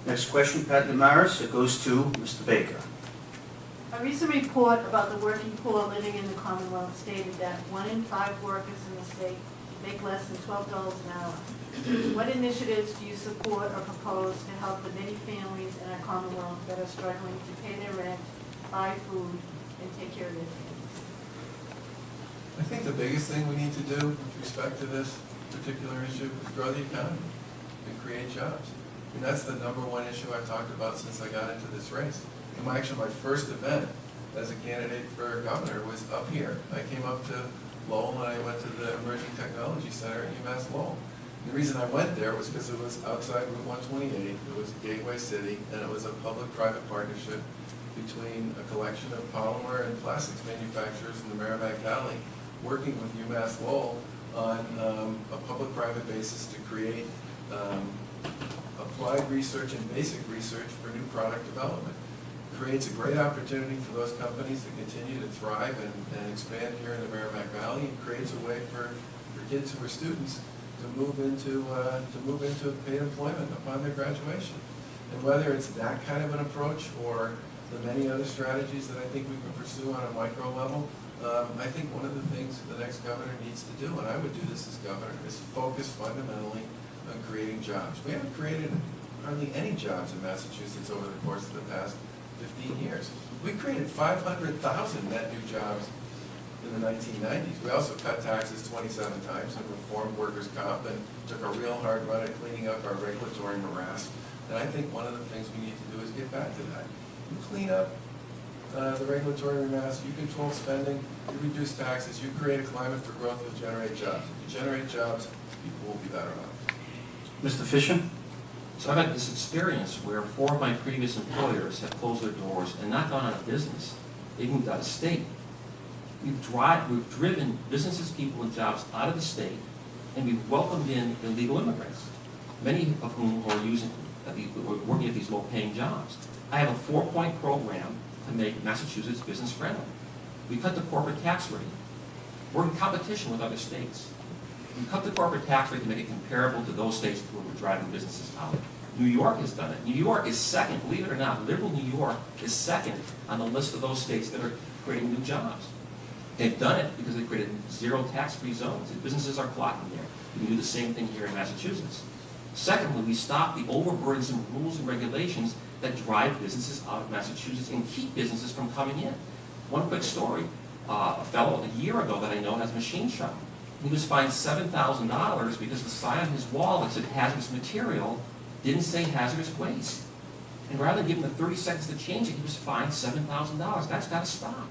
Next question, Pat Damaris. It goes to Mr. Baker. A recent report about the working poor living in the Commonwealth stated that 1 in 5 workers in the state make less than $12 an hour. What initiatives do you support or propose to help the many families in our Commonwealth that are struggling to pay their rent, buy food, and take care of their families? I think the biggest thing we need to do with respect to this particular issue is grow the economy and create jobs. And that's the #1 issue I've talked about since I got into this race. And actually my first event as a candidate for governor was up here. I came up to Lowell and I went to the Emerging Technology Center at UMass Lowell. And the reason I went there was because it was outside Route 128, it was a gateway city, and it was a public-private partnership between a collection of polymer and plastics manufacturers in the Merrimack Valley working with UMass Lowell on a public-private basis to create applied research and basic research for new product development. Creates a great opportunity for those companies to continue to thrive and expand here in the Merrimack Valley, and creates a way for kids who are students to move into paid employment upon their graduation. And whether it's that kind of an approach or the many other strategies that I think we can pursue on a micro level, I think one of the things the next governor needs to do, and I would do this as governor, is focus fundamentally on creating jobs. We haven't created hardly any jobs in Massachusetts over the course of the past 15 years. We created 500,000 net new jobs in the 1990s. We also cut taxes 27 times and reformed workers' comp and took a real hard run at cleaning up our regulatory morass. And I think one of the things we need to do is get back to that. You clean up the regulatory morass, you control spending, you reduce taxes, you create a climate for growth, you'll generate jobs. If you generate jobs, people will be better off. Mr. Fisher? So I've had this experience where 4 of my previous employers have closed their doors and not gone out of business. They moved out of state. We've driven businesses, people, and jobs out of the state, and we've welcomed in illegal immigrants, many of whom are working at these low-paying jobs. I have a 4-point program to make Massachusetts business-friendly. We cut the corporate tax rate. We're in competition with other states. We cut the corporate tax rate to make it comparable to those states where we're driving businesses out. New York has done it. New York is second, believe it or not, liberal New York is second on the list of those states that are creating new jobs. They've done it because they created 0 tax-free zones, and businesses are flocking there. We can do the same thing here in Massachusetts. Secondly, we stop the overburdensome rules and regulations that drive businesses out of Massachusetts and keep businesses from coming in. One quick story, a fellow a year ago that I know has a machine shop. He was fined $7,000 because the sign on his wall that said hazardous material didn't say hazardous waste. And rather than give him the 30 seconds to change it, he was fined $7,000. That's got to stop.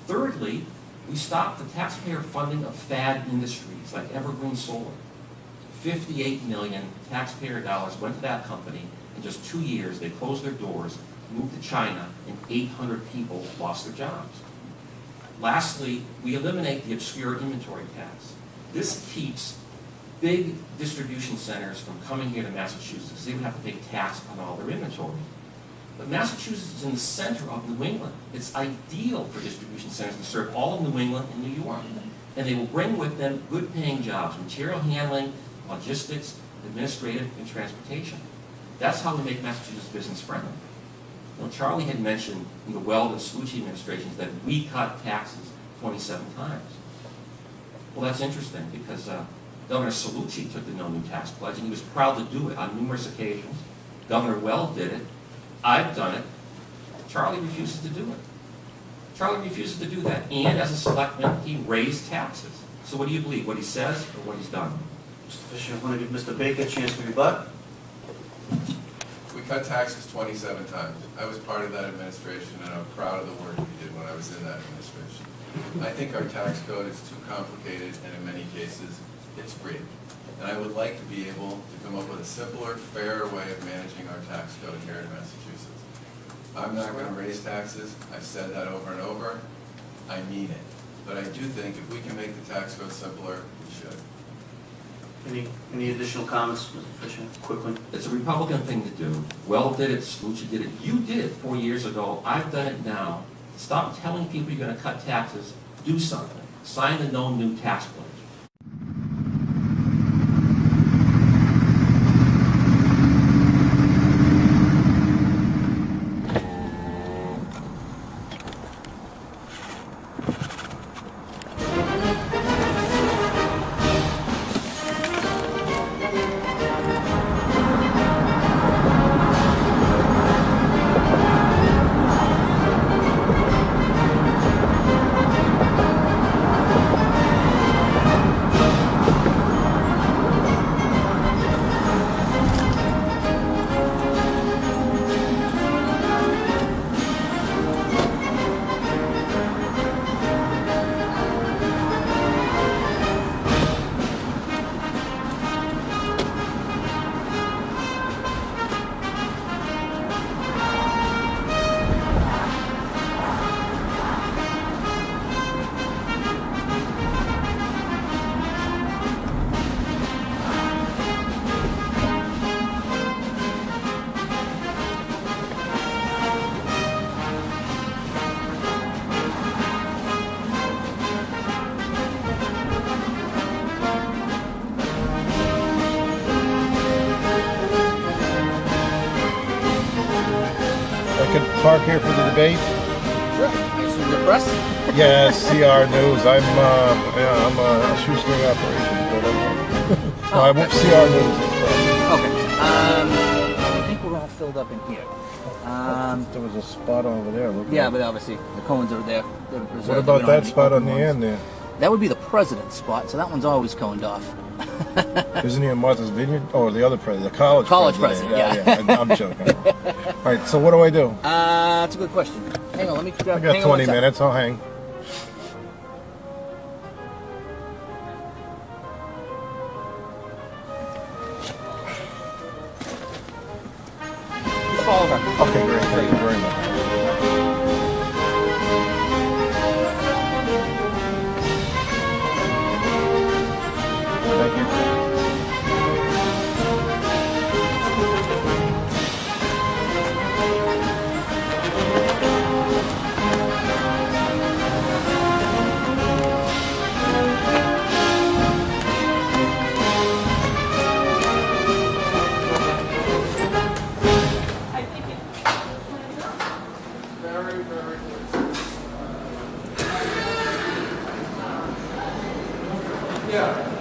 Thirdly, we stopped the taxpayer funding of fad industries like Evergreen Solar. 58 million taxpayer dollars went to that company. In just 2 years, they closed their doors, moved to China, and 800 people lost their jobs. Lastly, we eliminate the obscure inventory tax. This keeps big distribution centers from coming here to Massachusetts. They would have to pay tax on all their inventory. But Massachusetts is in the center of New England. It's ideal for distribution centers to serve all of New England and New York. And they will bring with them good-paying jobs, material handling, logistics, administrative, and transportation. That's how we make Massachusetts business-friendly. Now, Charlie had mentioned in the Weld and Slucci administrations that we cut taxes 27 times. Well, that's interesting because Governor Slucci took the no new tax pledge, and he was proud to do it on numerous occasions. Governor Weld did it. I've done it. Charlie refuses to do it. Charlie refuses to do that. And as a selectman, he raised taxes. So what do you believe, what he says or what he's done? Mr. Fisher, I want to give Mr. Baker a chance to rebut. We cut taxes 27 times. I was part of that administration, and I'm proud of the work we did when I was in that administration. I think our tax code is too complicated, and in many cases, it's rigged. And I would like to be able to come up with a simpler, fairer way of managing our tax code here in Massachusetts. I'm not going to raise taxes. I've said that over and over. I mean it. But I do think if we can make the tax code simpler, we should. Any additional comments, Mr. Fisher, quickly? It's a Republican thing to do. Weld did it, Slucci did it. You did it 4 years ago. I've done it now. Stop telling people you're going to cut taxes. Do something. Sign the no new tax pledge. park here for the debate? Sure. I assume the press? Yes, CR News. I'm a shoestring operation. No, I won't CR News. Okay. I think we're all filled up in here. There was a spot over there. Look Yeah, like. but obviously the cones are there. They're reserved. What We about don't that have any spot on open the ones. end there? That would be the president's spot, so that one's always coned off. Isn't he in Martha's Vineyard? Oh, the other president, the college president, yeah. I'm joking. All right, so what do I do? That's a good question. Hang on, let me grab. I got 20 minutes. I'll hang. Just follow her. Okay, great. Thank you very much. Thank you. I think it. Very, very good. Yeah.